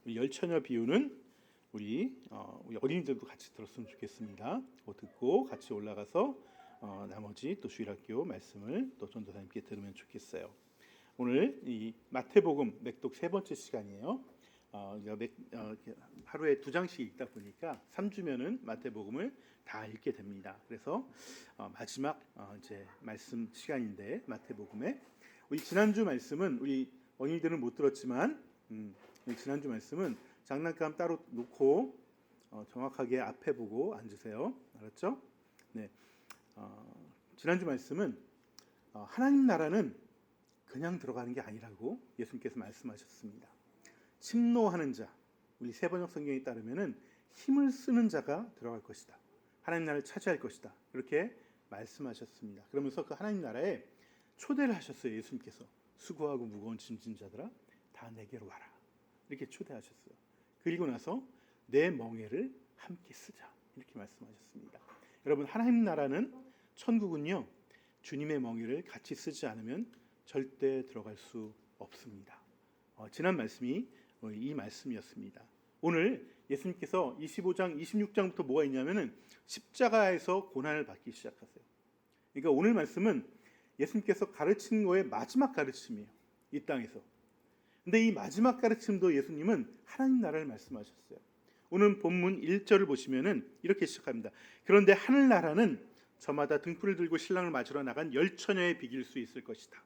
우리 열처녀 비유는 우리 어린이들도 같이 들었으면 좋겠습니다. 그거 듣고 같이 올라가서 나머지 또 주일학교 말씀을 또 전도사님께 들으면 좋겠어요. 오늘 이 마태복음 맥독 세 번째 시간이에요. 하루에 2장씩 읽다 보니까 3주면은 마태복음을 다 읽게 됩니다. 그래서 마지막 이제 말씀 시간인데 마태복음에 우리 지난주 말씀은 우리 어린이들은 못 들었지만 지난주 말씀은 장난감 따로 놓고 정확하게 앞에 보고 앉으세요. 알았죠? 네. 지난주 말씀은 하나님 나라는 그냥 들어가는 게 아니라고 예수님께서 말씀하셨습니다. 침노하는 자, 우리 세번역 성경에 따르면은 힘을 쓰는 자가 들어갈 것이다. 하나님 나라를 차지할 것이다. 그렇게 말씀하셨습니다. 그러면서 그 하나님 나라에 초대를 하셨어요. 예수님께서 수고하고 무거운 짐진 자들아 다 내게로 와라. 이렇게 초대하셨어요. 그리고 나서 내 멍에를 함께 쓰자. 이렇게 말씀하셨습니다. 여러분, 하나님 나라는 천국은요, 주님의 멍에를 같이 쓰지 않으면 절대 들어갈 수 없습니다. 지난 말씀이 이 말씀이었습니다. 오늘 예수님께서 25장, 26장부터 뭐가 있냐면은 십자가에서 고난을 받기 시작하세요. 그러니까 오늘 말씀은 예수님께서 가르친 거의 마지막 가르침이에요. 이 땅에서. 근데 이 마지막 가르침도 예수님은 하나님 나라를 말씀하셨어요. 오늘 본문 1절을 보시면은 이렇게 시작합니다. 그런데 하늘나라는 저마다 등불을 들고 신랑을 맞으러 나간 열처녀에 비길 수 있을 것이다.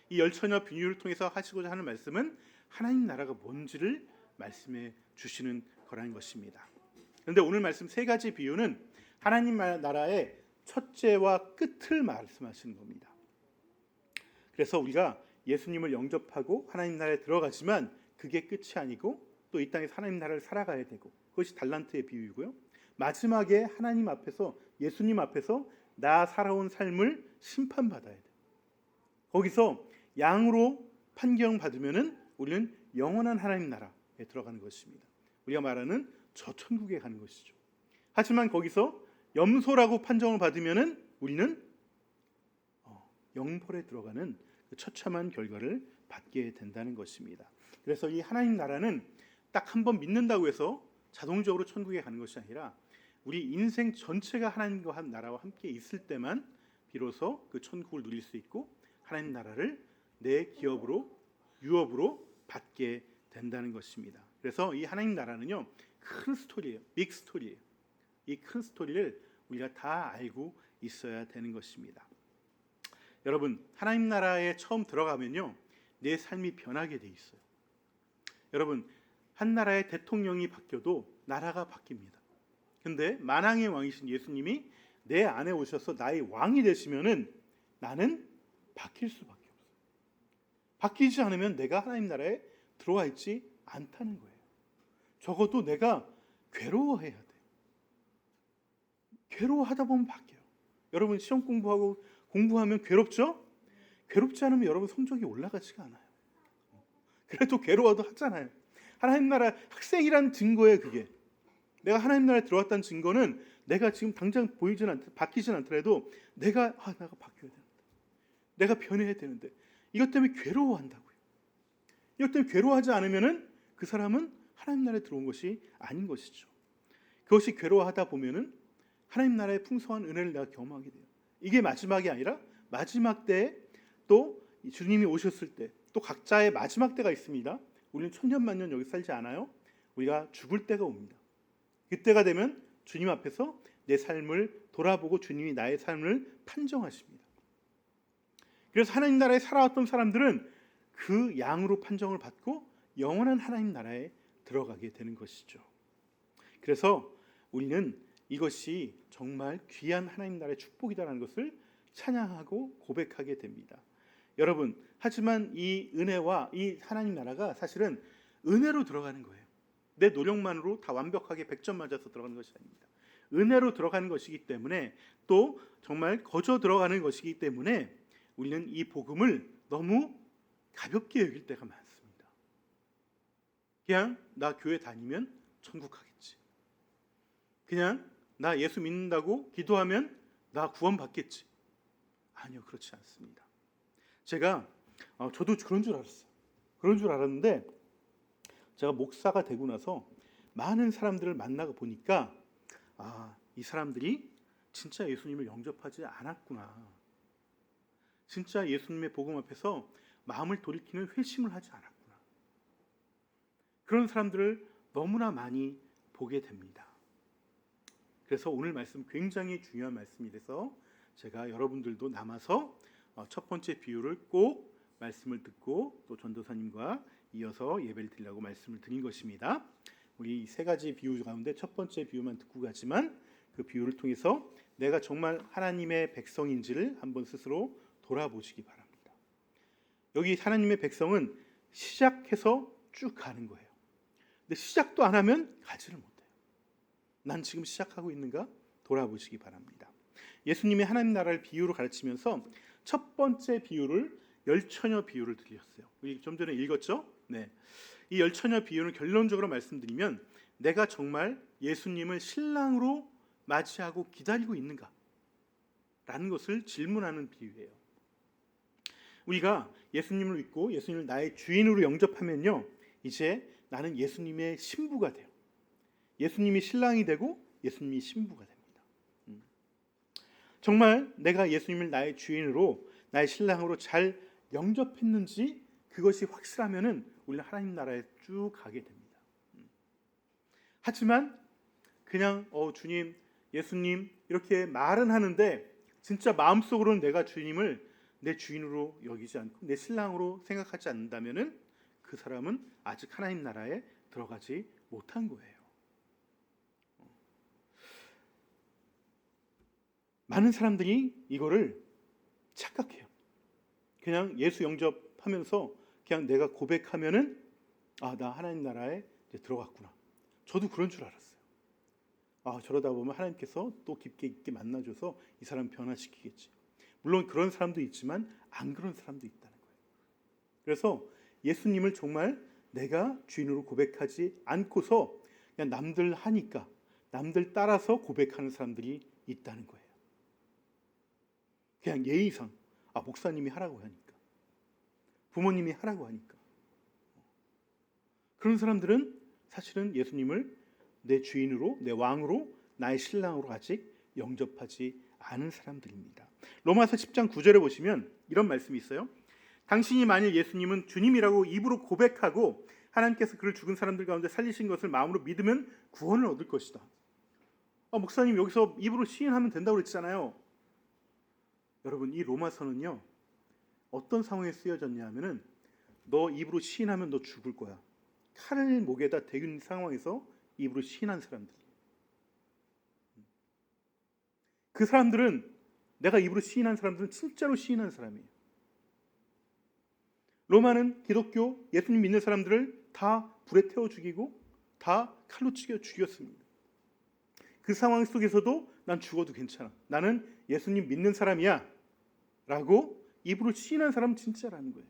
이 열처녀 비유를 통해서 하시고자 하는 말씀은 하나님 나라가 뭔지를 말씀해 주시는 거라는 것입니다. 그런데 오늘 말씀 세 가지 비유는 하나님 나라의 첫째와 끝을 말씀하시는 겁니다. 그래서 우리가 예수님을 영접하고 하나님 나라에 들어가지만 그게 끝이 아니고 또 이 땅에서 하나님 나라를 살아가야 되고, 그것이 달란트의 비유이고요. 마지막에 하나님 앞에서, 예수님 앞에서 나 살아온 삶을 심판받아야 돼요. 거기서 양으로 판경받으면은 우리는 영원한 하나님 나라에 들어가는 것입니다. 우리가 말하는 저 천국에 가는 것이죠. 하지만 거기서 염소라고 판정을 받으면은 우리는 영벌에 들어가는 그 처참한 결과를 받게 된다는 것입니다. 그래서 이 하나님 나라는 딱 한 번 믿는다고 해서 자동적으로 천국에 가는 것이 아니라 우리 인생 전체가 하나님과 나라와 함께 있을 때만 비로소 그 천국을 누릴 수 있고 하나님 나라를 내 기업으로, 유업으로 받게 된다는 것입니다. 그래서 이 하나님 나라는요, 큰 스토리예요. 빅 스토리예요. 이 큰 스토리를 우리가 다 알고 있어야 되는 것입니다. 여러분, 하나님 나라에 처음 들어가면요, 내 삶이 변하게 돼 있어요. 여러분, 한 나라의 대통령이 바뀌어도 나라가 바뀝니다. 근데 만왕의 왕이신 예수님이 내 안에 오셔서 나의 왕이 되시면은 나는 바뀔 수밖에 없어요. 바뀌지 않으면 내가 하나님 나라에 들어와 있지 않다는 거예요. 적어도 내가 괴로워해야 돼요. 괴로워하다 보면 바뀌어요. 여러분, 시험 공부하면 괴롭죠? 괴롭지 않으면 여러분 성적이 올라가지가 않아요. 그래도 괴로워도 하잖아요. 하나님 나라 학생이란 증거예요. 그게 내가 하나님 나라에 들어왔다는 증거는 내가 지금 당장 바뀌진 않더라도 내가 바뀌어야 되는데, 내가 변해야 되는데, 이것 때문에 괴로워한다고요. 이것 때문에 괴로워하지 않으면은 그 사람은 하나님 나라에 들어온 것이 아닌 것이죠. 그것이 괴로워하다 보면은 하나님 나라의 풍성한 은혜를 내가 경험하게 돼요. 이게 마지막이 아니라 마지막 때에 또 주님이 오셨을 때 또 각자의 마지막 때가 있습니다. 우리는 천년만년 여기 살지 않아요. 우리가 죽을 때가 옵니다. 그때가 되면 주님 앞에서 내 삶을 돌아보고 주님이 나의 삶을 판정하십니다. 그래서 하나님 나라에 살아왔던 사람들은 그 양으로 판정을 받고 영원한 하나님 나라에 들어가게 되는 것이죠. 그래서 우리는 이것이 정말 귀한 하나님 나라의 축복이다라는 것을 찬양하고 고백하게 됩니다. 여러분, 하지만 이 은혜와 이 하나님 나라가 사실은 은혜로 들어가는 거예요. 내 노력만으로 다 완벽하게 100점 맞아서 들어가는 것이 아닙니다. 은혜로 들어가는 것이기 때문에, 또 정말 거저 들어가는 것이기 때문에 우리는 이 복음을 너무 가볍게 여길 때가 많습니다. 그냥 나 교회 다니면 천국 가겠지. 그냥 나 예수 믿는다고 기도하면 나 구원 받겠지. 아니요, 그렇지 않습니다. 제가 저도 그런 줄 알았어요. 그런 줄 알았는데 제가 목사가 되고 나서 많은 사람들을 만나고 보니까 이 사람들이 진짜 예수님을 영접하지 않았구나. 진짜 예수님의 복음 앞에서 마음을 돌이키는 회심을 하지 않았구나. 그런 사람들을 너무나 많이 보게 됩니다. 그래서 오늘 말씀 굉장히 중요한 말씀이 돼서 제가 여러분들도 남아서 첫 번째 비유를 꼭 말씀을 듣고 또 전도사님과 이어서 예배를 드리려고 말씀을 드린 것입니다. 우리 세 가지 비유 가운데 첫 번째 비유만 듣고 가지만 그 비유를 통해서 내가 정말 하나님의 백성인지를 한번 스스로 돌아보시기 바랍니다. 여기 하나님의 백성은 시작해서 쭉 가는 거예요. 근데 시작도 안 하면 가지를 못해요. 난 지금 시작하고 있는가? 돌아보시기 바랍니다. 예수님이 하나님 나라를 비유로 가르치면서 첫 번째 비유를 열처녀 비유를 드렸어요. 우리 좀 전에 읽었죠? 네. 이 열처녀 비유는 결론적으로 말씀드리면 내가 정말 예수님을 신랑으로 맞이하고 기다리고 있는가? 라는 것을 질문하는 비유예요. 우리가 예수님을 믿고 예수님을 나의 주인으로 영접하면요, 이제 나는 예수님의 신부가 돼요. 예수님이 신랑이 되고 예수님이 신부가 됩니다. 정말 내가 예수님을 나의 주인으로 나의 신랑으로 잘 영접했는지 그것이 확실하면은 우리는 하나님 나라에 쭉 가게 됩니다. 하지만 그냥 주님, 예수님 이렇게 말은 하는데 진짜 마음속으로는 내가 주님을 내 주인으로 여기지 않고 내 신랑으로 생각하지 않는다면은 그 사람은 아직 하나님 나라에 들어가지 못한 거예요. 많은 사람들이 이거를 착각해요. 그냥 예수 영접하면서 그냥 내가 고백하면은 나 하나님 나라에 이제 들어갔구나. 저도 그런 줄 알았어요. 저러다 보면 하나님께서 또 깊게 있게 만나줘서 이 사람 변화시키겠지. 물론 그런 사람도 있지만 안 그런 사람도 있다는 거예요. 그래서 예수님을 정말 내가 주인으로 고백하지 않고서 그냥 남들 하니까 남들 따라서 고백하는 사람들이 있다는 거예요. 그냥 예의상 목사님이 하라고 하니까, 부모님이 하라고 하니까. 그런 사람들은 사실은 예수님을 내 주인으로, 내 왕으로, 나의 신랑으로 아직 영접하지 않은 사람들입니다. 로마서 10장 9절에 보시면 이런 말씀이 있어요. 당신이 만일 예수님은 주님이라고 입으로 고백하고 하나님께서 그를 죽은 사람들 가운데 살리신 것을 마음으로 믿으면 구원을 얻을 것이다. 목사님 여기서 입으로 시인하면 된다고 그랬잖아요. 여러분, 이 로마서는요, 어떤 상황에 쓰여졌냐 하면은 너 입으로 시인하면 너 죽을 거야. 칼을 목에다 대는 상황에서 입으로 시인한 사람들. 그 사람들은, 내가 입으로 시인한 사람들은 진짜로 시인한 사람이에요. 로마는 기독교, 예수님 믿는 사람들을 다 불에 태워 죽이고 다 칼로 찌겨 죽였습니다. 그 상황 속에서도 난 죽어도 괜찮아. 나는 예수님 믿는 사람이야. 라고 입으로 시인한 사람은 진짜라는 거예요.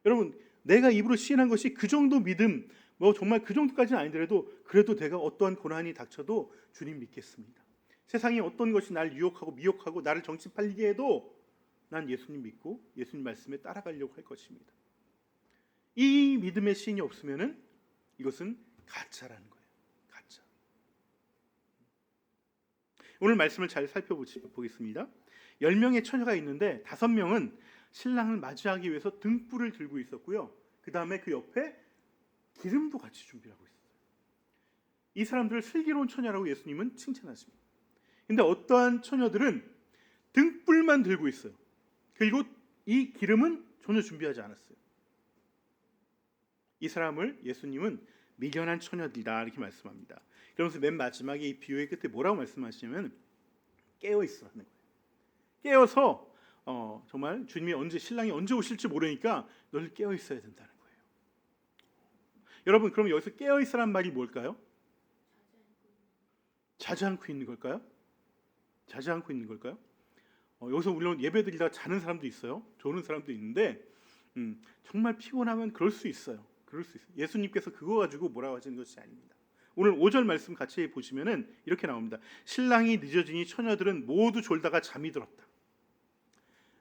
여러분, 내가 입으로 시인한 것이 그 정도 믿음, 정말 그 정도까지는 아니더라도 그래도 내가 어떠한 고난이 닥쳐도 주님 믿겠습니다. 세상에 어떤 것이 날 유혹하고 미혹하고 나를 정신 팔리게 해도 난 예수님 믿고 예수님 말씀에 따라가려고 할 것입니다. 이 믿음의 시인이 없으면은 이것은 가짜라는 거예요. 가짜. 오늘 말씀을 잘 살펴보겠습니다. 10명의 처녀가 있는데 5명은 신랑을 맞이하기 위해서 등불을 들고 있었고요. 그 다음에 그 옆에 기름도 같이 준비하고 있었어요. 이 사람들을 슬기로운 처녀라고 예수님은 칭찬하십니다. 근데 어떠한 처녀들은 등불만 들고 있어요. 그리고 이 기름은 전혀 준비하지 않았어요. 이 사람을 예수님은 미련한 처녀들이다 이렇게 말씀합니다. 그러면서 맨 마지막에 이 비유의 끝에 뭐라고 말씀하시냐면 깨어 있어 하는 거예요. 깨어서 정말 주님이 신랑이 언제 오실지 모르니까 널 깨어 있어야 된다는 거예요. 여러분, 그럼 여기서 깨어 있으란 말이 뭘까요? 자지 않고 있는 걸까요? 자지 않고 있는 걸까요? 여기서 물론 예배드리다가 자는 사람도 있어요. 조는 사람도 있는데 정말 피곤하면 그럴 수 있어요. 그럴 수 있어요. 예수님께서 그거 가지고 뭐라고 하시는 것이 아닙니다. 오늘 5절 말씀 같이 보시면은 이렇게 나옵니다. 신랑이 늦어지니 처녀들은 모두 졸다가 잠이 들었다.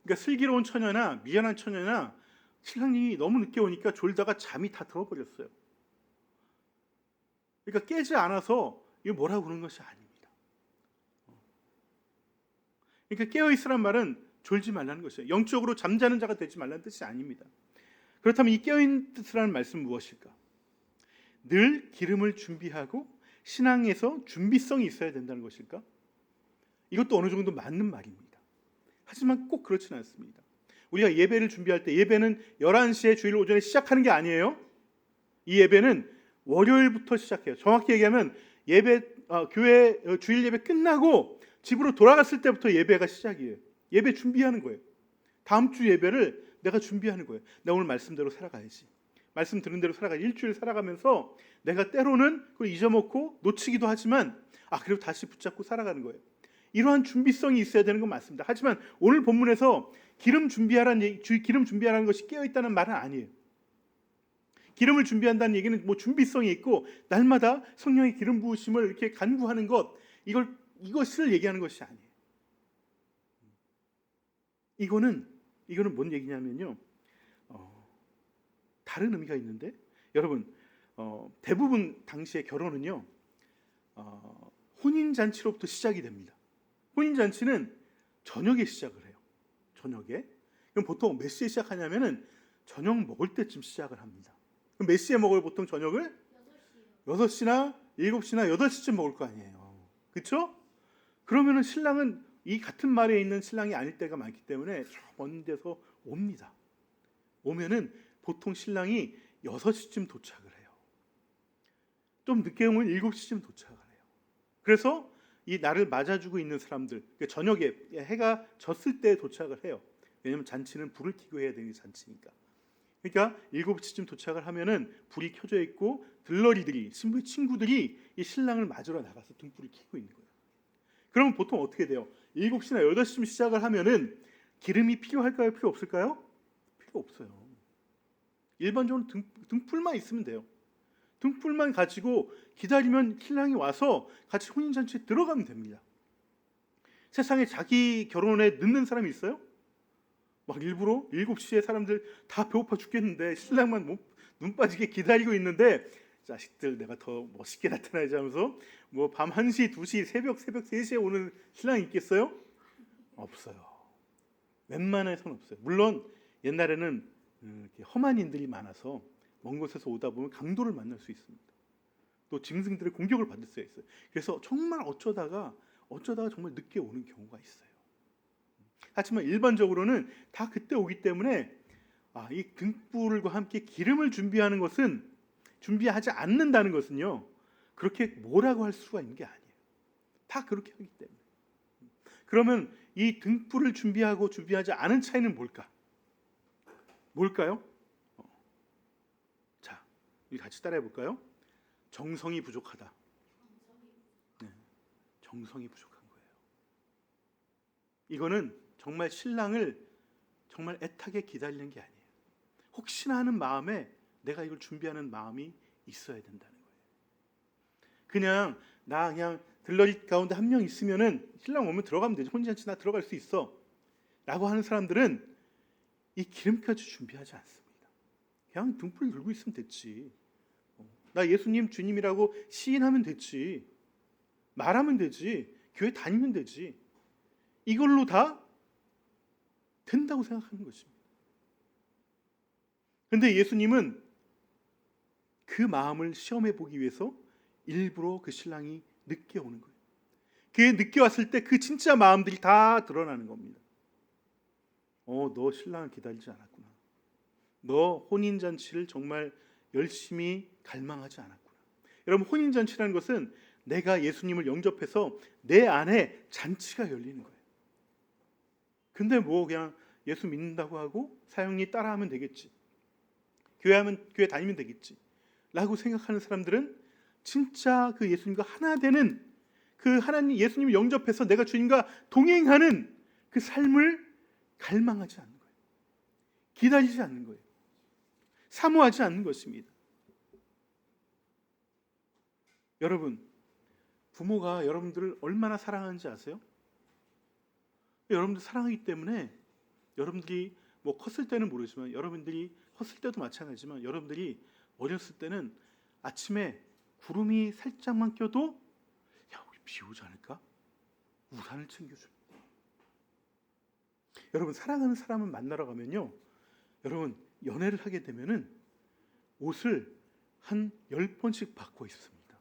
그러니까 슬기로운 처녀나 미련한 처녀나 신랑이 너무 늦게 오니까 졸다가 잠이 다 들어버렸어요. 그러니까 깨지 않아서 이거 뭐라고 그러는 것이 아닙니다. 그러니까 깨어있으란 말은 졸지 말라는 것이에요. 영적으로 잠자는 자가 되지 말라는 뜻이 아닙니다. 그렇다면 이 깨어있으라는 말씀은 무엇일까? 늘 기름을 준비하고 신앙에서 준비성이 있어야 된다는 것일까? 이것도 어느 정도 맞는 말입니다. 하지만 꼭 그렇지는 않습니다. 우리가 예배를 준비할 때 예배는 11시에 주일 오전에 시작하는 게 아니에요. 이 예배는 월요일부터 시작해요. 정확히 얘기하면 교회 주일 예배 끝나고 집으로 돌아갔을 때부터 예배가 시작이에요. 예배 준비하는 거예요. 다음 주 예배를 내가 준비하는 거예요. 내가 오늘 말씀대로 살아가야지. 말씀 들은 대로 살아가야지. 일주일 살아가면서 내가 때로는 그걸 잊어먹고 놓치기도 하지만 그리고 다시 붙잡고 살아가는 거예요. 이러한 준비성이 있어야 되는 건 맞습니다. 하지만 오늘 본문에서 기름 준비하라는 것이 깨어있다는 말은 아니에요. 기름을 준비한다는 얘기는 준비성이 있고 날마다 성령의 기름 부으심을 이렇게 간구하는 것, 이것을 얘기하는 것이 아니에요. 이거는 뭔 얘기냐면요, 다른 의미가 있는데, 여러분, 대부분 당시의 결혼은요, 혼인잔치로부터 시작이 됩니다. 혼인잔치는 저녁에 시작을 해요. 저녁에. 그럼 보통 몇 시에 시작하냐면은 저녁 먹을 때쯤 시작을 합니다. 그럼 몇 시에 먹어요? 보통 저녁을? 6시나 7시나 8시쯤 먹을 거 아니에요. 그렇죠? 그러면은 신랑은 이 같은 말에 있는 신랑이 아닐 때가 많기 때문에 저 먼 데서 옵니다. 오면은 보통 신랑이 6시쯤 도착을 해요. 좀 늦게 오면 7시쯤 도착을 해요. 그래서 이 나를 맞아주고 있는 사람들, 저녁에 해가 졌을 때 도착을 해요. 왜냐하면 잔치는 불을 켜고 해야 되는 잔치니까. 그러니까 7시쯤 도착을 하면은 불이 켜져 있고 들러리들이, 신부의 친구들이 이 신랑을 맞으러 나가서 등불을 켜고 있는 거예요. 그러면 보통 어떻게 돼요? 7시나 8시쯤 시작을 하면은 기름이 필요할까요? 필요 없을까요? 필요 없어요. 일반적으로 등불만 있으면 돼요. 등불만 가지고 기다리면 신랑이 와서 같이 혼인잔치에 들어가면 됩니다. 세상에 자기 결혼에 늦는 사람이 있어요? 막 일부러 7시에 사람들 다 배고파 죽겠는데 신랑만 눈 빠지게 기다리고 있는데, 자식들 내가 더 멋있게 나타나야지 하면서 밤 1시, 2시, 새벽 3시에 오는 신랑이 있겠어요? 없어요. 웬만해서는 없어요. 물론 옛날에는 이렇게 험한 인들이 많아서 먼 곳에서 오다 보면 강도를 만날 수 있습니다. 또 짐승들의 공격을 받을 수 있어요. 그래서 정말 어쩌다가 정말 늦게 오는 경우가 있어요. 하지만 일반적으로는 다 그때 오기 때문에 이 등불과 함께 기름을 준비하지 않는다는 것은요, 그렇게 뭐라고 할 수가 있는 게 아니에요. 다 그렇게 하기 때문에. 그러면 이 등불을 준비하고 준비하지 않은 차이는 뭘까요? 자, 우리 같이 따라해 볼까요? 정성이 부족하다. 네, 정성이 부족한 거예요. 이거는 정말 신랑을 정말 애타게 기다리는 게 아니에요. 혹시나 하는 마음에 내가 이걸 준비하는 마음이 있어야 된다는 거예요. 그냥 들러리 가운데 한 명 있으면은 신랑 오면 들어가면 되지, 혼인잔치 나 들어갈 수 있어 라고 하는 사람들은 이 기름까지 준비하지 않습니다. 그냥 등불 들고 있으면 됐지, 나 예수님 주님이라고 시인하면 됐지, 말하면 되지, 교회 다니면 되지, 이걸로 다 된다고 생각하는 것입니다. 그런데 예수님은 그 마음을 시험해 보기 위해서 일부러 그 신랑이 늦게 오는 거예요. 그게 늦게 왔을 때 그 진짜 마음들이 다 드러나는 겁니다. 너 신랑을 기다리지 않았구나. 너 혼인잔치를 정말 열심히 갈망하지 않았구나. 여러분, 혼인잔치라는 것은 내가 예수님을 영접해서 내 안에 잔치가 열리는 거예요. 근데 그냥 예수 믿는다고 하고 사형리 따라하면 되겠지, 교회 다니면 되겠지 라고 생각하는 사람들은 진짜 그 예수님과 하나 되는, 그 하나님 예수님을 영접해서 내가 주님과 동행하는 그 삶을 갈망하지 않는 거예요. 기다리지 않는 거예요. 사모하지 않는 것입니다. 여러분, 부모가 여러분들을 얼마나 사랑하는지 아세요? 여러분들 사랑하기 때문에 여러분들이 뭐 컸을 때는 모르지만 여러분들이 컸을 때도 마찬가지지만 여러분들이 어렸을 때는 아침에 구름이 살짝만 껴도 야 우리 비 오지 않을까? 우산을 챙겨줘. 여러분 사랑하는 사람을 만나러 가면요, 여러분 연애를 하게 되면은 옷을 한 10번씩 바꿔 입습니다.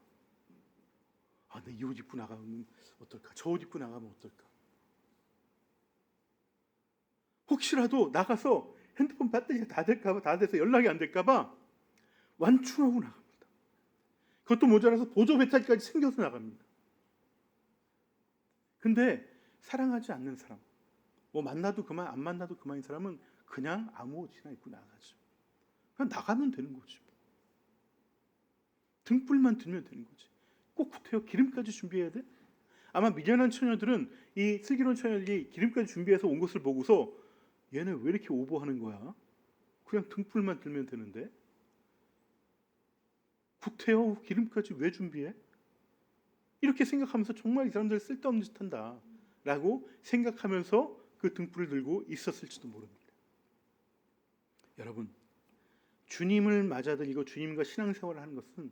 아, 내 이 옷 입고 나가면 어떨까? 저 옷 입고 나가면 어떨까? 혹시라도 나가서 핸드폰 배터리가 다 돼서 연락이 안 될까봐 완충하고 나갑니다. 그것도 모자라서 보조 배터리까지 챙겨서 나갑니다. 근데 사랑하지 않는 사람, 뭐 만나도 그만 안 만나도 그만인 사람은 그냥 아무 옷이나 입고 나가죠. 그냥 나가면 되는 거지. 등불만 들면 되는 거지. 꼭 구태여 기름까지 준비해야 돼? 아마 미련한 처녀들은, 이 슬기로운 처녀들이 기름까지 준비해서 온 것을 보고서 얘는 왜 이렇게 오버하는 거야? 그냥 등불만 들면 되는데 구태여 기름까지 왜 준비해? 이렇게 생각하면서 정말 이 사람들 쓸데없는 짓 한다 라고 생각하면서 그 등불을 들고 있었을지도 모릅니다. 여러분, 주님을 맞아들이고 주님과 신앙생활을 하는 것은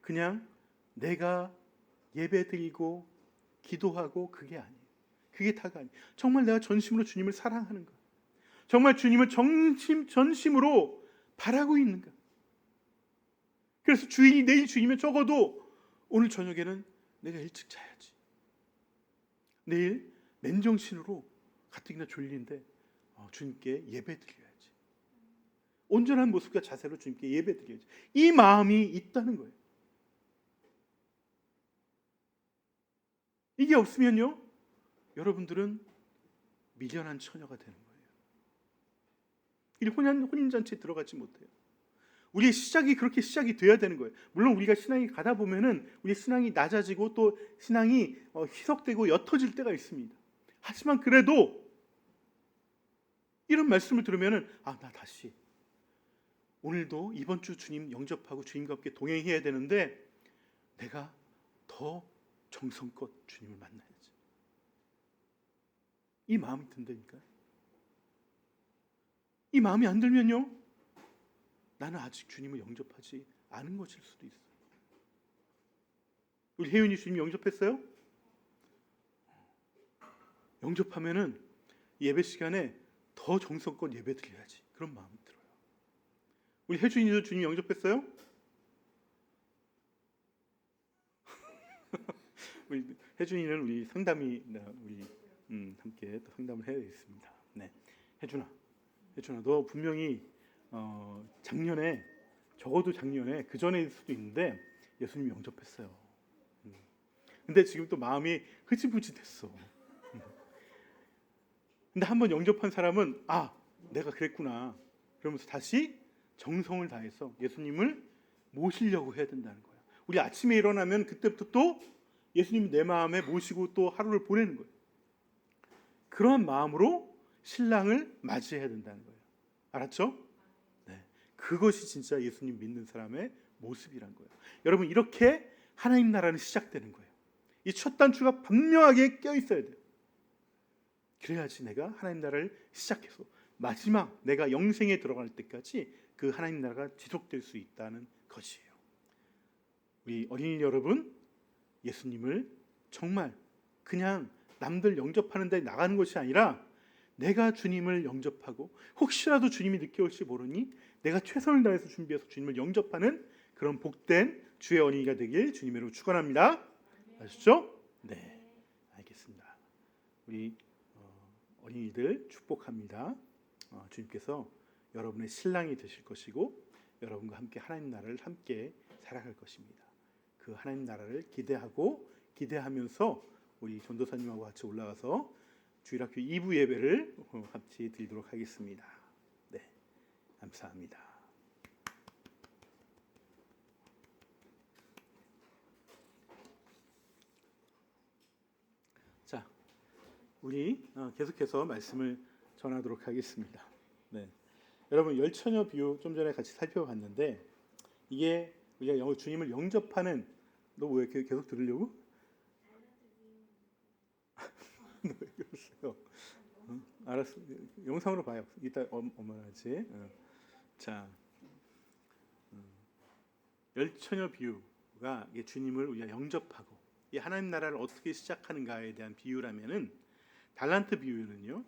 그냥 내가 예배드리고 기도하고 그게 아니에요. 그게 다가 아니에요. 정말 내가 전심으로 주님을 사랑하는 것, 정말 주님을 전심으로 바라고 있는가. 그래서 주일이 내일 주이면 적어도 오늘 저녁에는 내가 일찍 자야지. 내일 맨정신으로 가뜩이나 졸린데 주님께 예배드려야지. 온전한 모습과 자세로 주님께 예배드려야지. 이 마음이 있다는 거예요. 이게 없으면요, 여러분들은 미련한 처녀가 되는 거예요. 이 혼인잔치에 들어가지 못해요. 우리의 시작이 그렇게 시작이 돼야 되는 거예요. 물론 우리가 신앙이 가다 보면은 우리 신앙이 낮아지고 또 신앙이 희석되고 옅어질 때가 있습니다. 하지만 그래도 이런 말씀을 들으면은 나 다시 오늘도 이번 주 주님 영접하고 주님과 함께 동행해야 되는데 내가 더 정성껏 주님을 만나야지. 이 마음이 든다니까요. 이 마음이 안 들면요, 나는 아직 주님을 영접하지 않은 것일 수도 있어요. 우리 혜윤이 주님 영접했어요? 영접하면은 예배 시간에 더 정성껏 예배 드려야지, 그런 마음이 들어요. 우리 혜준이도 주님 영접했어요? 우리 혜준이는 우리 상담이 우리 함께 또 상담을 해야 되겠습니다. 네, 혜준아, 너 분명히 작년에, 적어도 작년에 그 전일 수도 있는데 예수님 영접했어요. 근데 지금 또 마음이 흐지부지됐어. 근데 한번 영접한 사람은 내가 그랬구나 그러면서 다시 정성을 다해서 예수님을 모시려고 해야 된다는 거예요. 우리 아침에 일어나면 그때부터 또 예수님 내 마음에 모시고 또 하루를 보내는 거예요. 그러한 마음으로 신랑을 맞이해야 된다는 거예요. 알았죠? 네, 그것이 진짜 예수님 믿는 사람의 모습이란 거예요. 여러분, 이렇게 하나님 나라는 시작되는 거예요. 이 첫 단추가 분명하게 껴 있어야 돼요. 그래야지 내가 하나님 나라를 시작해서 마지막 내가 영생에 들어갈 때까지 그 하나님 나라가 지속될 수 있다는 것이에요. 우리 어린이 여러분, 예수님을 정말 그냥 남들 영접하는 데 나가는 것이 아니라 내가 주님을 영접하고 혹시라도 주님이 늦게 올지 모르니 내가 최선을 다해서 준비해서 주님을 영접하는 그런 복된 주의 어린이가 되길 주님으로 축원합니다. 아시죠? 네, 알겠습니다. 우리 어린이들 축복합니다. 주님께서 여러분의 신랑이 되실 것이고 여러분과 함께 하나님 나라를 함께 살아갈 것입니다. 그 하나님 나라를 기대하면서 우리 전도사님하고 같이 올라가서 주일학교 2부 예배를 같이 드리도록 하겠습니다. 네, 감사합니다. 자, 우리 계속해서 말씀을 전하도록 하겠습니다. 네, 여러분 열처녀 비유 좀 전에 같이 살펴봤는데 이게 우리가 주님을 영접하는, 너 왜 이렇게 계속 들으려고? 너 왜 그러세요? 알았어. 영상으로 봐요. 이따 엄마가 하지. 자, 열처녀 비유가 이게 주님을 우리가 영접하고 이 하나님 나라를 어떻게 시작하는가에 대한 비유라면은 달란트 비유는요.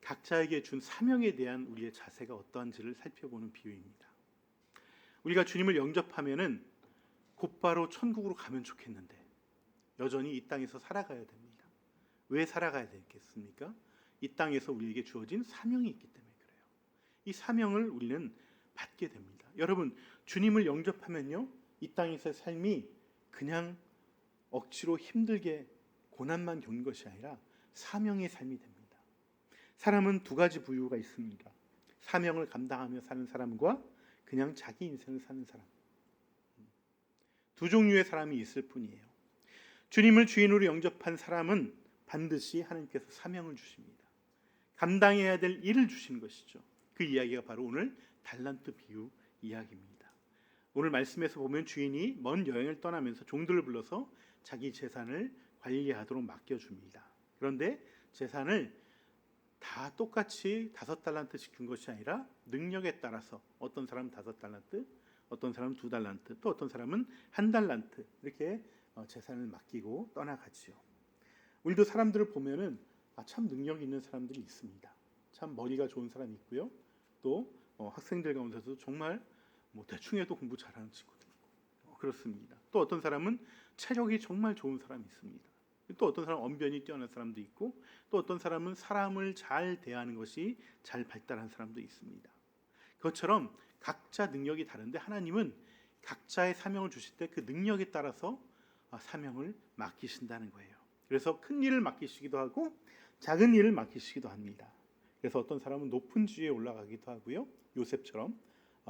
각자에게 준 사명에 대한 우리의 자세가 어떠한지를 살펴보는 비유입니다. 우리가 주님을 영접하면은 곧바로 천국으로 가면 좋겠는데 여전히 이 땅에서 살아가야 됩니다. 왜 살아가야 되겠습니까? 이 땅에서 우리에게 주어진 사명이 있기 때문에 그래요. 이 사명을 우리는 받게 됩니다. 여러분, 주님을 영접하면요, 이 땅에서의 삶이 그냥 억지로 힘들게 고난만 겪는 것이 아니라 사명의 삶이 됩니다. 사람은 두 가지 부류가 있습니다. 사명을 감당하며 사는 사람과 그냥 자기 인생을 사는 사람. 두 종류의 사람이 있을 뿐이에요. 주님을 주인으로 영접한 사람은 반드시 하나님께서 사명을 주십니다. 감당해야 될 일을 주시는 것이죠. 그 이야기가 바로 오늘 달란트 비유 이야기입니다. 오늘 말씀에서 보면 주인이 먼 여행을 떠나면서 종들을 불러서 자기 재산을 관리하도록 맡겨줍니다. 그런데 재산을 다 똑같이 5달란트씩 준 것이 아니라 능력에 따라서 어떤 사람은 5달란트, 어떤 사람은 2달란트, 또 어떤 사람은 1달란트 이렇게 재산을 맡기고 떠나가지요. 우리도 사람들을 보면은 참 능력 있는 사람들이 있습니다. 참 머리가 좋은 사람이 있고요. 또 학생들 가운데서도 정말 대충 해도 공부 잘하는 친구도 있고 그렇습니다. 또 어떤 사람은 체력이 정말 좋은 사람이 있습니다. 또 어떤 사람은 언변이 뛰어난 사람도 있고 또 어떤 사람은 사람을 잘 대하는 것이 잘 발달한 사람도 있습니다. 그것처럼 각자 능력이 다른데 하나님은 각자의 사명을 주실 때 그 능력에 따라서 사명을 맡기신다는 거예요. 그래서 큰 일을 맡기시기도 하고 작은 일을 맡기시기도 합니다. 그래서 어떤 사람은 높은 지위에 올라가기도 하고요. 요셉처럼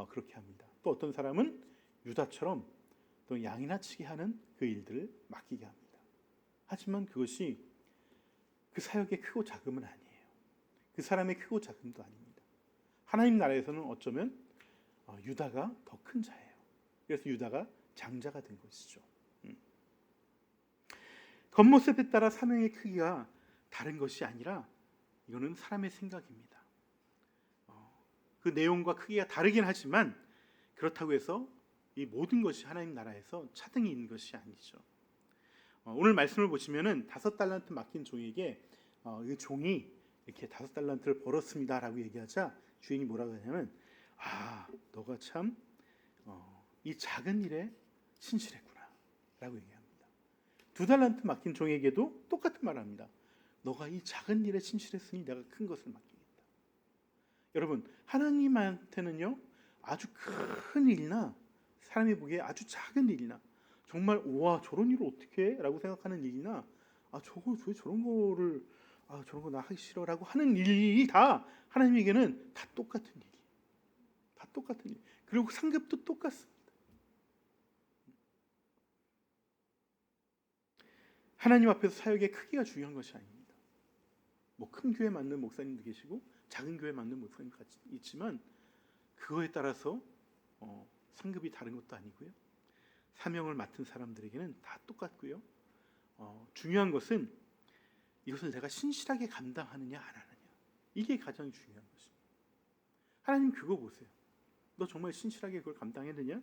그렇게 합니다. 또 어떤 사람은 유다처럼 또 양이나 치게 하는 그 일들을 맡기게 합니다. 하지만 그것이 그 사역의 크고 작음은 아니에요. 그 사람의 크고 작음도 아닙니다. 하나님 나라에서는 어쩌면 유다가 더 큰 자예요. 그래서 유다가 장자가 된 것이죠. 겉모습에 따라 사명의 크기가 다른 것이 아니라 이거는 사람의 생각입니다. 그 내용과 크기가 다르긴 하지만 그렇다고 해서 이 모든 것이 하나님 나라에서 차등이 있는 것이 아니죠. 오늘 말씀을 보시면은 5달란트 맡긴 종에게 이 종이 이렇게 5달란트를 벌었습니다라고 얘기하자 주인이 뭐라고 하냐면 너가 참 이 작은 일에 신실했구나라고 얘기합니다. 2달란트 맡긴 종에게도 똑같은 말을 합니다. 너가 이 작은 일에 신실했으니 내가 큰 것을 맡기겠다. 여러분, 하나님한테는요 아주 큰 일이나 사람이 보기에 아주 작은 일이나 정말 와 저런 일을 어떻게 해? 라고 생각하는 일이나 저거 왜 저런 거를 저런 거 나 하기 싫어라고 하는 일이 다 하나님에게는 다 똑같은 일이에요. 다 똑같은 일. 그리고 상급도 똑같습니다. 하나님 앞에서 사역의 크기가 중요한 것이 아닙니다. 큰 교회 맞는 목사님도 계시고 작은 교회 맞는 목사님 같이 있지만 그거에 따라서 상급이 다른 것도 아니고요. 사명을 맡은 사람들에게는 다 똑같고요. 중요한 것은 이것을 내가 신실하게 감당하느냐 안 하느냐. 이게 가장 중요한 것입니다. 하나님 그거 보세요. 너 정말 신실하게 그걸 감당했느냐?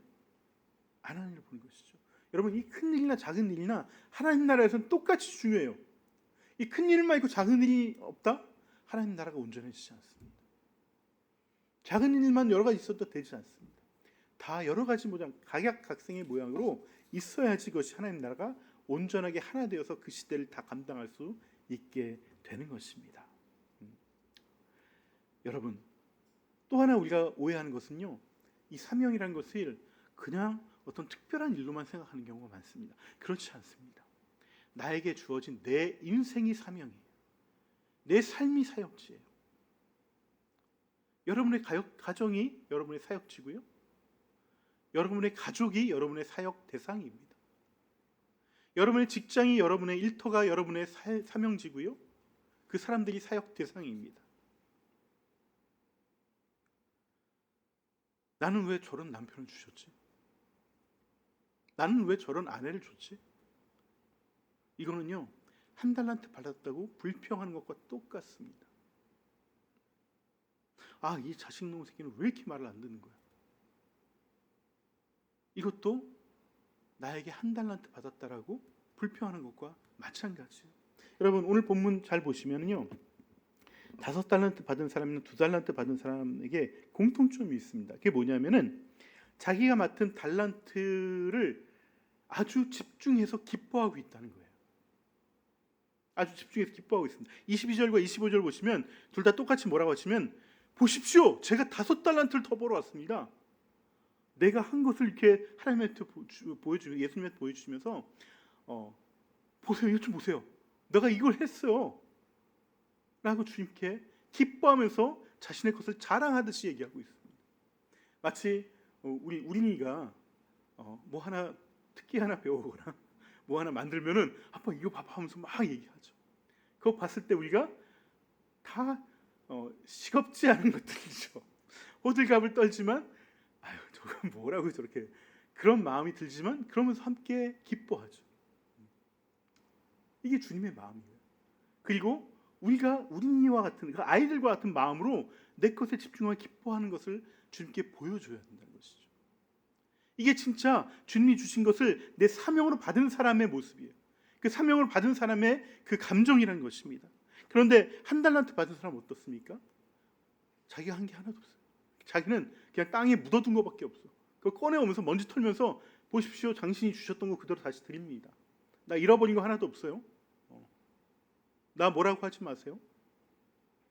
안 하느냐를 보는 것이죠. 여러분 이 큰 일이나 작은 일이나 하나님 나라에서는 똑같이 중요해요. 이 큰 일만 있고 작은 일이 없다? 하나님 나라가 온전해지지 않습니다. 작은 일만 여러 가지 있어도 되지 않습니다. 다 여러 가지 모양, 각양각색의 모양으로 있어야지 그것이 하나님 나라가 온전하게 하나 되어서 그 시대를 다 감당할 수 있게 되는 것입니다. 여러분 또 하나 우리가 오해하는 것은요, 이 사명이라는 것을 그냥 어떤 특별한 일로만 생각하는 경우가 많습니다. 그렇지 않습니다. 나에게 주어진 내 인생이 사명이에요. 내 삶이 사역지예요. 여러분의 가정이 여러분의 사역지고요. 여러분의 가족이 여러분의 사역 대상입니다. 여러분의 직장이 여러분의 일터가 여러분의 사명지고요. 그 사람들이 사역 대상입니다. 나는 왜 저런 남편을 주셨지? 나는 왜 저런 아내를 줬지? 이거는요 1달란트 받았다고 불평하는 것과 똑같습니다. 이 자식놈 새끼는 왜 이렇게 말을 안 듣는 거야? 이것도 나에게 한 달란트 받았다라고 불평하는 것과 마찬가지예요. 여러분 오늘 본문 잘 보시면요, 5달란트 받은 사람이나 2달란트 받은 사람에게 공통점이 있습니다. 그게 뭐냐면은 자기가 맡은 달란트를 아주 집중해서 기뻐하고 있다는 거예요. 아주 집중해서 기뻐하고 있습니다. 22절과 25절 보시면 둘 다 똑같이 뭐라고 하시면, 보십시오, 제가 5달란트를 더 벌어왔습니다. 내가 한 것을 이렇게 하나님한테 보여주면서, 예수님한테 보여주시면서 보세요, 이것 좀 보세요, 내가 이걸 했어요 라고 주님께 기뻐하면서 자신의 것을 자랑하듯이 얘기하고 있습니다. 마치 우리 우린이가 뭐 하나 특기 하나 배우거나 뭐 하나 만들면은 아빠 이거 봐봐 하면서 막 얘기하죠. 그거 봤을 때 우리가 다 시겁지 않은 것들이죠. 호들갑을 떨지만 아유 저건 뭐라고 저렇게, 그런 마음이 들지만 그러면서 함께 기뻐하죠. 이게 주님의 마음이에요. 그리고 우리가 우리와 같은, 그 아이들과 같은 마음으로 내 것에 집중하고 기뻐하는 것을 주님께 보여줘야 된다는 것이죠. 이게 진짜 주님이 주신 것을 내 사명으로 받은 사람의 모습이에요. 그 사명을 받은 사람의 그 감정이라는 것입니다. 그런데 한 달란트 받은 사람은 어떻습니까? 자기가 한 게 하나도 없어요. 자기는 그냥 땅에 묻어둔 것밖에 없어. 그걸 꺼내오면서 먼지 털면서, 보십시오, 당신이 주셨던 거 그대로 다시 드립니다. 나 잃어버린 거 하나도 없어요. 나 뭐라고 하지 마세요.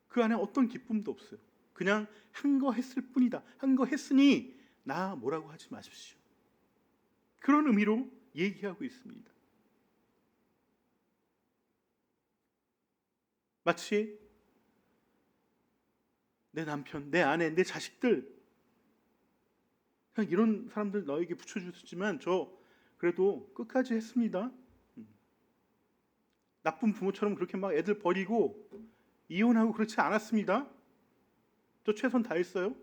그 안에 어떤 기쁨도 없어요. 그냥 한 거 했을 뿐이다. 한 거 했으니 나 뭐라고 하지 마십시오. 그런 의미로 얘기하고 있습니다. 마치 내 남편, 내 아내, 내 자식들, 그냥 이런 사람들 너에게 붙여주지만 저 그래도 끝까지 했습니다. 나쁜 부모처럼 그렇게 막 애들 버리고 이혼하고 그렇지 않았습니다. 저 최선 다했어요.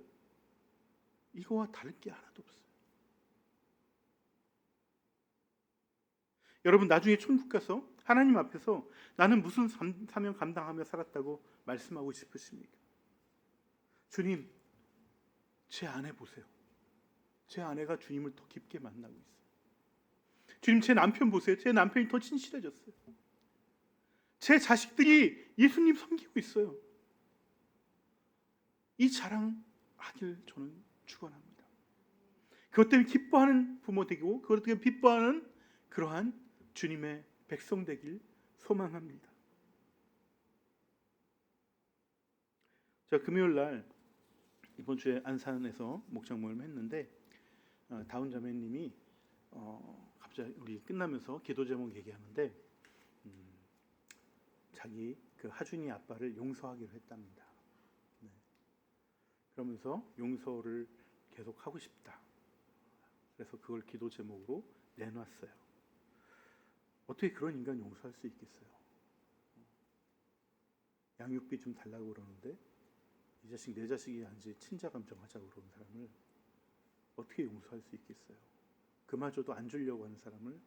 이거와 다를 게 하나도 없어요. 여러분 나중에 천국 가서 하나님 앞에서 나는 무슨 사명 감당하며 살았다고 말씀하고 싶으십니까? 주님, 제 아내 보세요. 제 아내가 주님을 더 깊게 만나고 있어요. 주님, 제 남편 보세요. 제 남편이 더 진실해졌어요. 제 자식들이 예수님 섬기고 있어요. 이 자랑하길 저는 축원합니다. 그것 때문에 기뻐하는 부모 되고 그것 때문에 기뻐하는 그러한 주님의 백성 되길 소망합니다. 제가 금요일 날 이번 주에 안산에서 목장 모임을 했는데 다운 자매님이 갑자기 우리 끝나면서 기도 제목 얘기하는데 자기 그 하준이 아빠를 용서하기로 했답니다. 네. 그러면서 용서를 계속 하고 싶다. 그래서 그걸 기도 제목으로 내놨어요. 어떻게 그런 인간 용서할 수 있겠어요? 양육비 좀 달라고 그러는데 이 자식 내 자식이 아니지 친자 감정하자고 그러는 사람을 어떻게 용서할 수 있겠어요? 그마저도 안 주려고 하는 사람을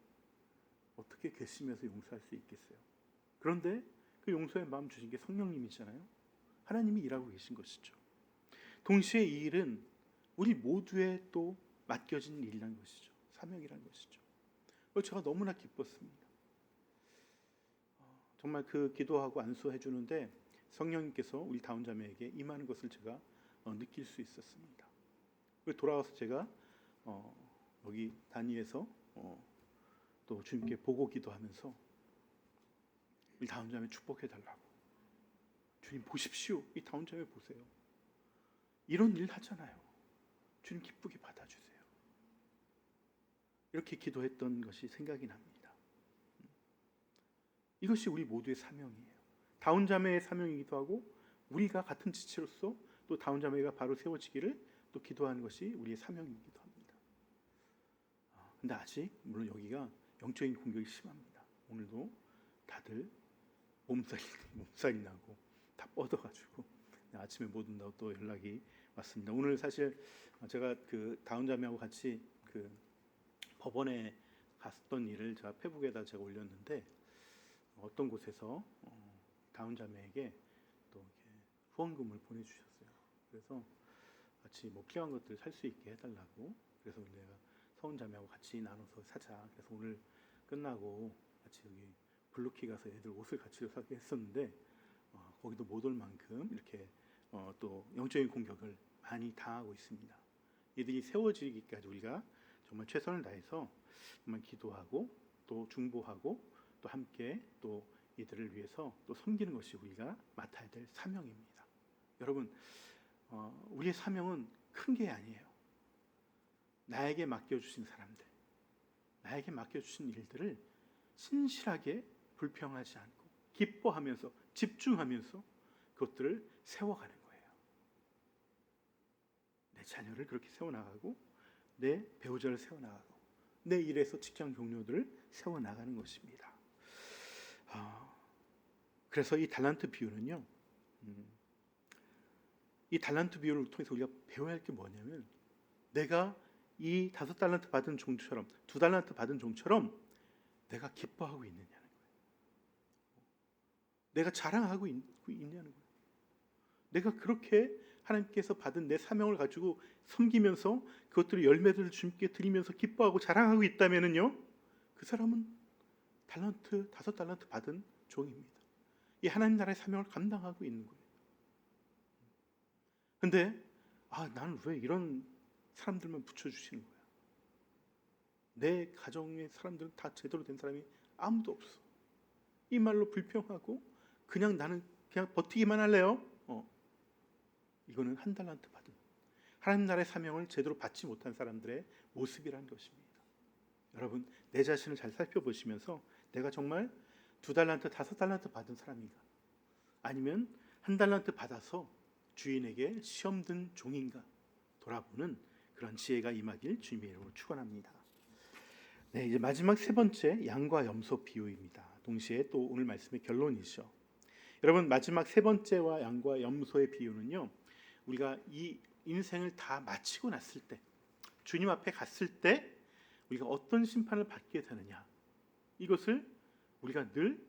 어떻게 괘씸해서 용서할 수 있겠어요? 그런데 그 용서의 마음 주신 게 성령님이잖아요. 하나님이 일하고 계신 것이죠. 동시에 이 일은 우리 모두의 또 맡겨진 일이라는 것이죠. 사명이라는 것이죠. 제가 너무나 기뻤습니다. 정말 그 기도하고 안수해 주는데 성령님께서 우리 다운 자매에게 임하는 것을 제가 느낄 수 있었습니다. 돌아와서 제가 여기 단위에서 또 주님께 보고 기도하면서 이 다운 자매 축복해 달라고, 주님 보십시오, 이 다운 자매 보세요, 이런 일 하잖아요, 주님 기쁘게 받아주세요, 이렇게 기도했던 것이 생각이 납니다. 이것이 우리 모두의 사명이에요. 다운 자매의 사명이기도 하고 우리가 같은 지체로서 또 다운 자매가 바로 세워지기를 또 기도하는 것이 우리의 사명이기도 합니다. 근데 아직 물론 여기가 영적인 공격이 심합니다. 오늘도 다들 몸살이 나고 다 뻗어가지고 아침에 못 온다고 또 연락이 왔습니다. 오늘 사실 제가 그 다운 자매하고 같이 그 법원에 갔던 일을 제가 페북에다 제가 올렸는데 어떤 곳에서 다운 자매에게 또 이렇게 후원금을 보내주셨어요. 그래서 같이 뭐 필요한 것들 살 수 있게 해달라고. 그래서 내가 서운 자매하고 같이 나눠서 사자. 그래서 오늘 끝나고 같이 여기 블루키 가서 애들 옷을 같이 사게 했었는데 거기도 못 올 만큼 이렇게 또 영적인 공격을 많이 당하고 있습니다. 이들이 세워지기까지 우리가 정말 최선을 다해서 정말 기도하고 또 중보하고 또 함께 또 이들을 위해서 또 섬기는 것이 우리가 맡아야 될 사명입니다. 여러분, 우리의 사명은 큰 게 아니에요. 나에게 맡겨주신 사람들, 나에게 맡겨주신 일들을 신실하게 불평하지 않고 기뻐하면서 집중하면서 그것들을 세워가는 거예요. 내 자녀를 그렇게 세워나가고 내 배우자를 세워나가고 내 일에서 직장 동료들을 세워나가는 것입니다. 그래서 이 달란트 비유는요, 이 달란트 비유를 통해서 우리가 배워야 할 게 뭐냐면, 내가 이 5달란트 받은 종처럼 2달란트 받은 종처럼 내가 기뻐하고 있느냐는 거예요. 내가 자랑하고 있냐는 거예요. 내가 그렇게 하나님께서 받은 내 사명을 가지고 섬기면서 그것들의 열매들을 주님께 드리면서 기뻐하고 자랑하고 있다면은요, 그 사람은 5달란트 받은 종입니다. 이 하나님 나라의 사명을 감당하고 있는 거예요. 근데 나는 왜 이런 사람들만 붙여주시는 거야? 내 가정의 사람들은 다 제대로 된 사람이 아무도 없어. 이 말로 불평하고 그냥 나는 그냥 버티기만 할래요. 이거는 1달란트 받은 하나님 나라의 사명을 제대로 받지 못한 사람들의 모습이라는 것입니다. 여러분, 내 자신을 잘 살펴보시면서 내가 정말 2달란트, 5달란트 받은 사람인가? 아니면 1달란트 받아서 주인에게 시험 든 종인가? 돌아보는 그런 지혜가 임하길 주님의 이름으로 축원합니다. 네, 이제 마지막 3번째, 양과 염소 비유입니다. 동시에 또 오늘 말씀의 결론이죠. 여러분, 마지막 3번째와 양과 염소의 비유는요, 우리가 이 인생을 다 마치고 났을 때, 주님 앞에 갔을 때 우리가 어떤 심판을 받게 되느냐, 이것을 우리가 늘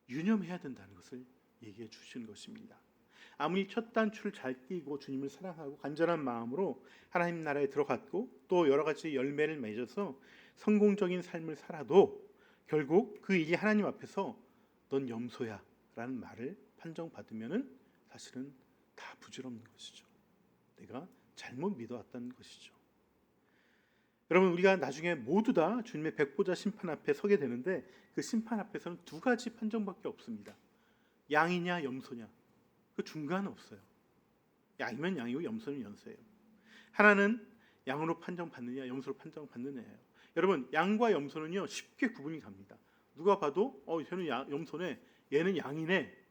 유념해야 된다는 것을 얘기해 주신 것입니다. 아무리 첫 단추를 잘 끼고 주님을 사랑하고 간절한 마음으로 하나님 나라에 들어갔고 또 여러 가지 열매를 맺어서 성공적인 삶을 살아도 결국 그 일이 하나님 앞에서 넌 염소야 라는 말을 판정받으면은 사실은 다 부질없는 것이죠. 내가 잘못 믿어왔다는 것이죠. 여러분, 우리가 나중에 모두 다 주님의 백보자 심판 앞에 서게 되는데 그 심판 앞에서는 2가지 판정밖에 없습니다. 양이냐 염소냐, 그 중간은 없어요. 양이면 양이고 염소는 염소예요. 하나는 양으로 판정받느냐 염소로 판정받느냐예요. 여러분, 양과 염소는요 쉽게 구분이 갑니다. 누가 봐도 쟤는 염소네, 얘는 양이네,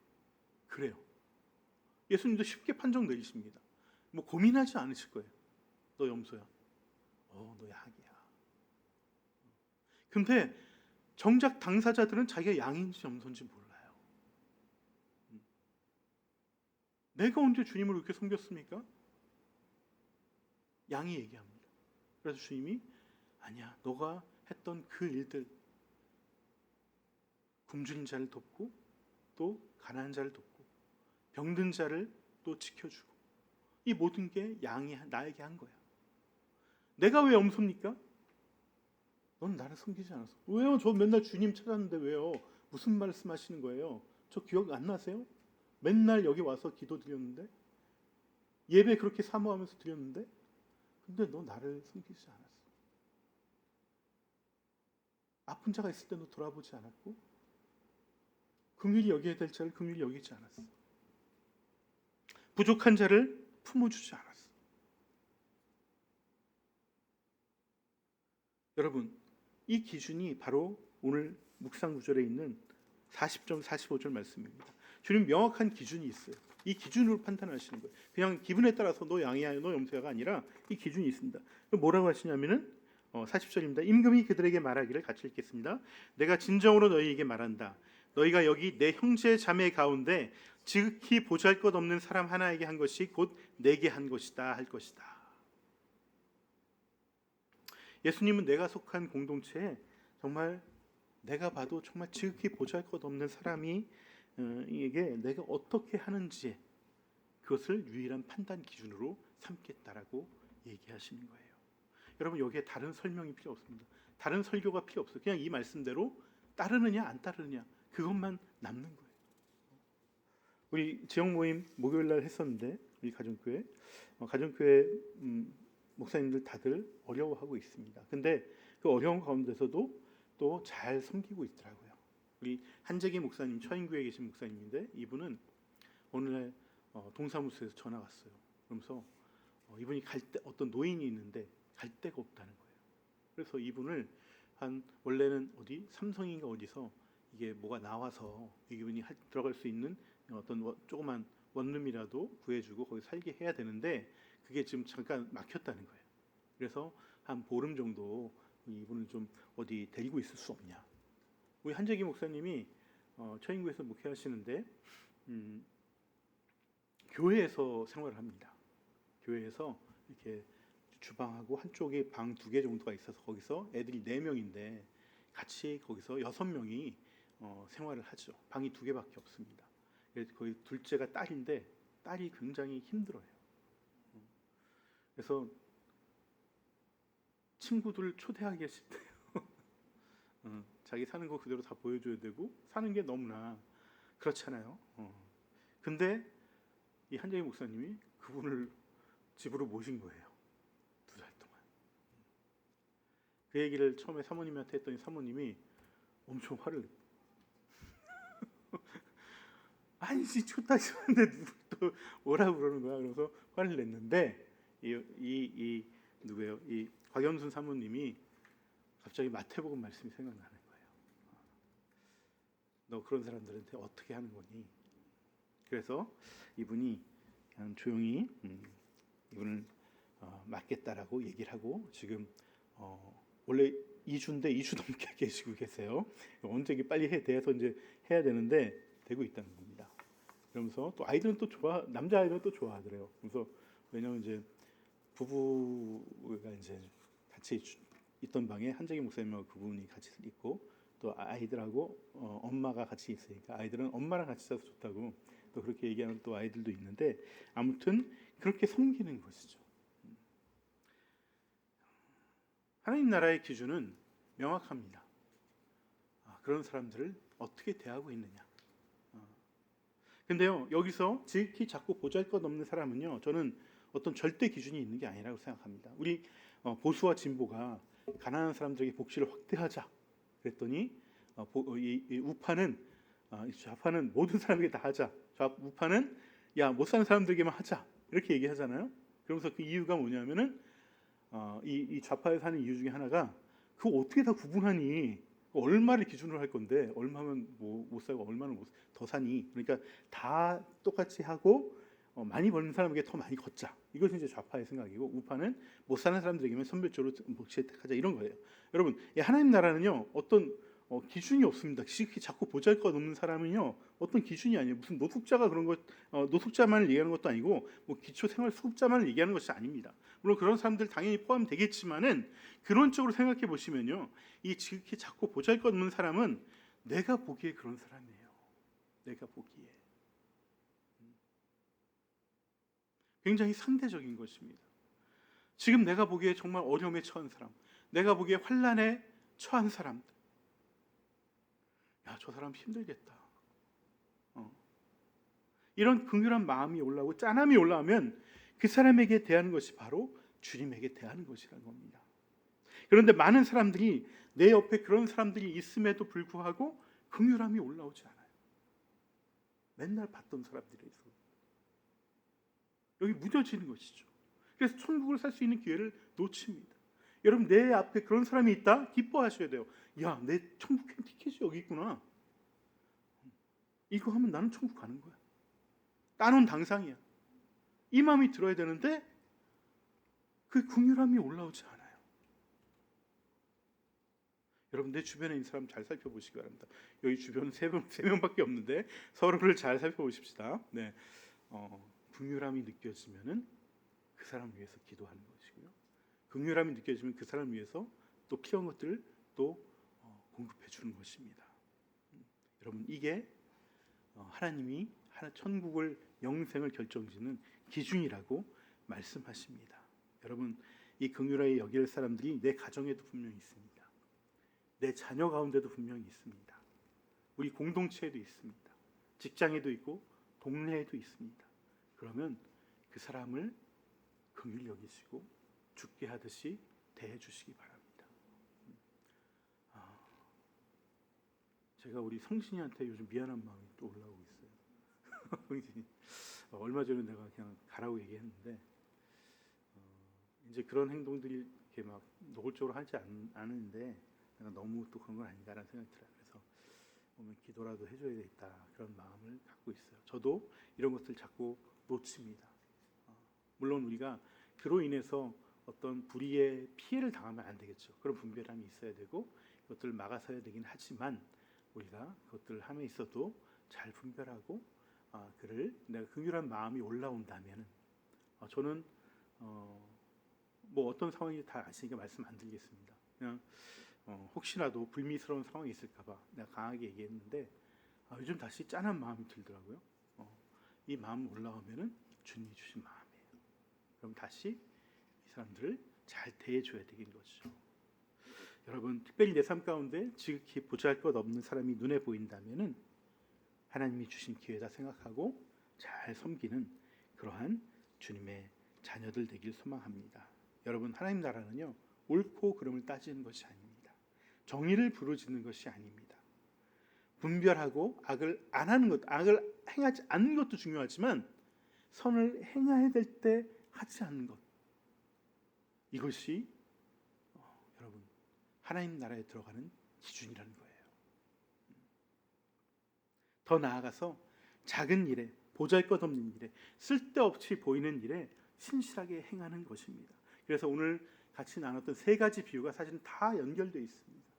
그래요. 예수님도 쉽게 판정 내리십니다. 뭐 고민하지 않으실 거예요. 너 염소야, 너 양이야. 근데 정작 당사자들은 자기가 양인지 염소인지 몰라요. 내가 언제 주님을 그렇게 섬겼습니까? 양이 얘기합니다. 그래서 주님이 아니야, 너가 했던 그 일들, 굶주린 자를 돕고 또 가난한 자를 돕고 병든 자를 또 지켜주고, 이 모든 게 양이 나에게 한 거야. 내가 왜 염소입니까? 넌 나를 섬기지 않았어. 왜요? 저 맨날 주님 찾았는데 왜요? 무슨 말씀하시는 거예요? 저 기억 안 나세요? 맨날 여기 와서 기도 드렸는데, 예배 그렇게 사모하면서 드렸는데, 근데 너 나를 섬기지 않았어. 아픈 자가 있을 때 너 돌아보지 않았고, 긍휼히 여겨야 될 자를 긍휼히 여기지 않았어. 부족한 자를 품어주지 않았어. 여러분, 이 기준이 바로 오늘 묵상 구절에 있는 40절 45절 말씀입니다. 주님 명확한 기준이 있어요. 이 기준으로 판단하시는 거예요. 그냥 기분에 따라서 너 양이야 너 염소야가 아니라 이 기준이 있습니다. 뭐라고 하시냐면은 40절입니다. 임금이 그들에게 말하기를, 같이 읽겠습니다. 내가 진정으로 너희에게 말한다. 너희가 여기 내 형제 자매 가운데 지극히 보잘것없는 사람 하나에게 한 것이 곧 내게 한 것이다 할 것이다. 예수님은 내가 속한 공동체에 정말 내가 봐도 정말 지극히 보잘것없는 사람이 에게 내가 어떻게 하는지 그것을 유일한 판단 기준으로 삼겠다라고 얘기하시는 거예요. 여러분, 여기에 다른 설명이 필요 없습니다. 다른 설교가 필요 없어요. 그냥 이 말씀대로 따르느냐 안 따르느냐 그것만 남는 거예요. 우리 지역 모임 목요일 날 했었는데 우리 가정교회 목사님들 다들 어려워하고 있습니다. 근데 그 어려운 가운데서도 또 잘 섬기고 있더라고요. 우리 한재기 목사님, 처인교회에 계신 목사님인데 이분은 오늘날 동사무소에서 전화 왔어요. 그러면서 이분이 어떤 노인이 있는데 갈 데가 없다는 거예요. 그래서 이분을 원래는 어디 삼성인가 어디서 이게 뭐가 나와서 이분이 들어갈 수 있는 어떤 조그만 원룸이라도 구해주고 거기 살게 해야 되는데 그게 지금 잠깐 막혔다는 거예요. 그래서 한 보름 정도 이분을 좀 어디 데리고 있을 수 없냐. 우리 한재기 목사님이 처인구에서 목회하시는데 교회에서 생활을 합니다. 교회에서 이렇게 주방하고 한쪽에 방 2개 정도가 있어서 거기서 애들이 4명인데 같이 거기서 6명이 생활을 하죠. 방이 2개밖에 없습니다. 거의 둘째가 딸인데 딸이 굉장히 힘들어요. 그래서 친구들 초대하기 싫대요. 자기 사는 거 그대로 다 보여줘야 되고 사는 게 너무나 그렇잖아요. 근데 이 한재기 목사님이 그분을 집으로 모신 거예요. 2달 동안. 그 얘기를 처음에 사모님한테 했더니 사모님이 엄청 화를 냈어요. 아니지, 초다시 하는데 누구 또 오라고 그러는 거야. 그래서 화를 냈는데 이 누구예요? 이 곽영순 사모님이 갑자기 마태복음 말씀이 생각나는 거예요. 너 그런 사람들한테 어떻게 하는 거니? 그래서 이분이 그냥 조용히 이분을 맡겠다라고 얘기를 하고 지금 원래 2주인데 2주 넘게 계시고 계세요. 언제 빨리 대해서 이제 해야 되는데 되고 있다는 겁니다. 그러면서 또 아이들은 또 남자 아이들은 또 좋아하더래요. 그래서 왜냐면 이제 부부가 이제 같이 있던 방에 한재기 목사님하고 그분이 같이 있고 또 아이들하고 엄마가 같이 있으니까 아이들은 엄마랑 같이 있어서 좋다고 또 그렇게 얘기하는 또 아이들도 있는데 아무튼 그렇게 섬기는 것이죠. 하나님 나라의 기준은 명확합니다. 그런 사람들을 어떻게 대하고 있느냐. 근데요, 여기서 지극히 작고 보잘것없는 사람은요, 저는 어떤 절대 기준이 있는 게 아니라고 생각합니다. 우리 보수와 진보가 가난한 사람들에게 복지를 확대하자 그랬더니 이 우파는 좌파는 모든 사람에게 다 하자. 우파는 야, 못 사는 사람들에게만 하자. 이렇게 얘기하잖아요. 그러면서 그 이유가 뭐냐면은 이 좌파에 사는 이유 중에 하나가 그거 어떻게 다 구분하니? 얼마를 기준으로 할 건데 얼마면 못 살고 얼마는 더 사니? 그러니까 다 똑같이 하고 많이 버는 사람에게 더 많이 걷자. 이것이 이제 좌파의 생각이고 우파는 못 사는 사람들에게만 선별적으로 복지 혜택하자 이런 거예요. 여러분, 하나님 나라는요 어떤 기준이 없습니다. 자꾸 보잘것없는 사람은요 어떤 기준이 아니에요. 무슨 노숙자가 그런 것 노숙자만을 얘기하는 것도 아니고 뭐 기초생활수급자만을 얘기하는 것이 아닙니다. 물론 그런 사람들 당연히 포함되겠지만은 그런 쪽으로 생각해 보시면요 이 지극히 작고 보잘것없는 사람은 내가 보기에 그런 사람이에요. 내가 보기에 굉장히 상대적인 것입니다. 지금 내가 보기에 정말 어려움에 처한 사람, 내가 보기에 환난에 처한 사람들, 야, 저 사람 힘들겠다. 이런 긍휼한 마음이 올라오고 짠함이 올라오면 그 사람에게 대하는 것이 바로 주님에게 대하는 것이라는 겁니다. 그런데 많은 사람들이 내 옆에 그런 사람들이 있음에도 불구하고 긍휼함이 올라오지 않아요. 맨날 봤던 사람들이 있어. 여기 무뎌지는 것이죠. 그래서 천국을 살 수 있는 기회를 놓칩니다. 여러분, 내 앞에 그런 사람이 있다? 기뻐하셔야 돼요. 야, 내 천국 티켓이 여기 있구나. 이거 하면 나는 천국 가는 거야. 따놓은 당상이야. 이 마음이 들어야 되는데 그 긍휼함이 올라오지 않아요. 여러분, 내 주변에 있는 사람 잘 살펴보시기 바랍니다. 여기 주변은 3명밖에 없는데 서로를 잘 살펴보십시다. 네, 긍휼함이 느껴지면은 그 사람 위해서 기도하는 것이고요. 긍휼함이 느껴지면 그 사람 위해서 또 필요한 것들을 또 공급해 주는 것입니다. 여러분, 이게 하나님이 천국을 영생을 결정짓는 기준이라고 말씀하십니다. 여러분, 이 긍휼하게 여길 사람들이 내 가정에도 분명히 있습니다. 내 자녀 가운데도 분명히 있습니다. 우리 공동체에도 있습니다. 직장에도 있고 동네에도 있습니다. 그러면 그 사람을 긍휼히 여기시고 죽게 하듯이 대해 주시기 바랍니다. 제가 우리 성신이한테 요즘 미안한 마음이 또 올라오고 있어요. 성신이 얼마 전에 내가 그냥 가라고 얘기했는데 이제 그런 행동들이 이렇게 막 노골적으로 하지 않은데 내가 너무 또 그런 건 아닌가라는 생각이 들어요. 그래서 보면 기도라도 해줘야겠다 그런 마음을 갖고 있어요. 저도 이런 것들 자꾸 놓칩니다. 물론 우리가 그로 인해서 어떤 불의의 피해를 당하면 안 되겠죠. 그런 분별함이 있어야 되고 그것들을 막아서야 되긴 하지만 우리가 그것들을 함에 있어도 잘 분별하고 그를 내가 긍휼한 마음이 올라온다면 저는 뭐 어떤 상황인지 다 아시니까 말씀 안 드리겠습니다. 그냥 혹시라도 불미스러운 상황이 있을까봐 내가 강하게 얘기했는데 요즘 다시 짠한 마음이 들더라고요. 이 마음 올라오면은 주님이 주신 마음이에요. 그럼 다시 이 사람들을 잘 대해줘야 되는 거죠. 여러분, 특별히 내 삶 가운데 지극히 보잘것없는 사람이 눈에 보인다면은 하나님이 주신 기회다 생각하고 잘 섬기는 그러한 주님의 자녀들 되길 소망합니다. 여러분, 하나님 나라는요 옳고 그름을 따지는 것이 아닙니다. 정의를 부르짖는 것이 아닙니다. 분별하고 악을 안 하는 것, 악을 행하지 않는 것도 중요하지만 선을 행해야 될 때 하지 않는 것, 이것이 여러분 하나님 나라에 들어가는 기준이라는 거예요. 더 나아가서 작은 일에, 보잘것없는 일에, 쓸데없이 보이는 일에 신실하게 행하는 것입니다. 그래서 오늘 같이 나눴던 세 가지 비유가 사실은 다 연결되어 있습니다.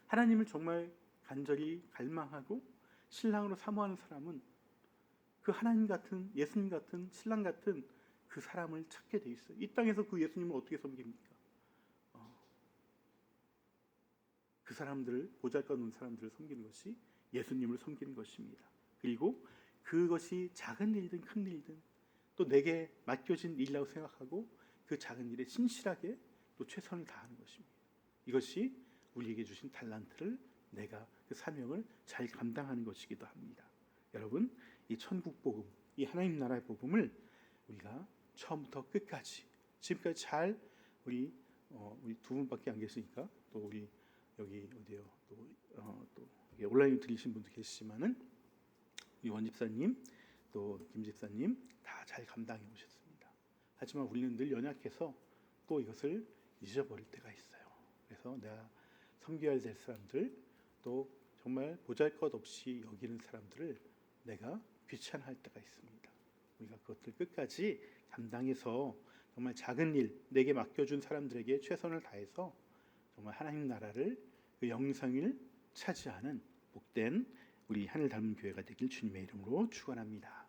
하나님을 정말 간절히 갈망하고 신랑으로 사모하는 사람은 그 하나님 같은, 예수님 같은, 신랑 같은 그 사람을 찾게 돼 있어요. 이 땅에서 그 예수님을 어떻게 섬깁니까? 그 사람들을, 보잘것없는 사람들을 섬기는 것이 예수님을 섬기는 것입니다. 그리고 그것이 작은 일든 큰 일든 또 내게 맡겨진 일이라고 생각하고 그 작은 일에 신실하게 또 최선을 다하는 것입니다. 이것이 우리에게 주신 달란트를 내가 그 사명을 잘 감당하는 것이기도 합니다. 여러분, 이 천국 복음, 이 하나님 나라의 복음을 우리가 처음부터 끝까지 지금까지 잘 우리 두 분밖에 안 계시니까 또 우리 여기 어디요? 또 온라인 들으신 분도 계시지만은 우리 원 집사님 또 김 집사님 다 잘 감당해 오셨습니다. 하지만 우리는 늘 연약해서 또 이것을 잊어버릴 때가 있어요. 그래서 내가 섬겨야 될 사람들 또 정말 보잘것없이 여기는 사람들을 내가 귀찮아할 때가 있습니다. 우리가 그것들 끝까지 감당해서 정말 작은 일 내게 맡겨준 사람들에게 최선을 다해서 정말 하나님 나라를 그 영생을 차지하는 복된 우리 하늘 닮은 교회가 되길 주님의 이름으로 축원합니다.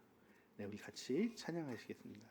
네, 우리 같이 찬양하시겠습니다.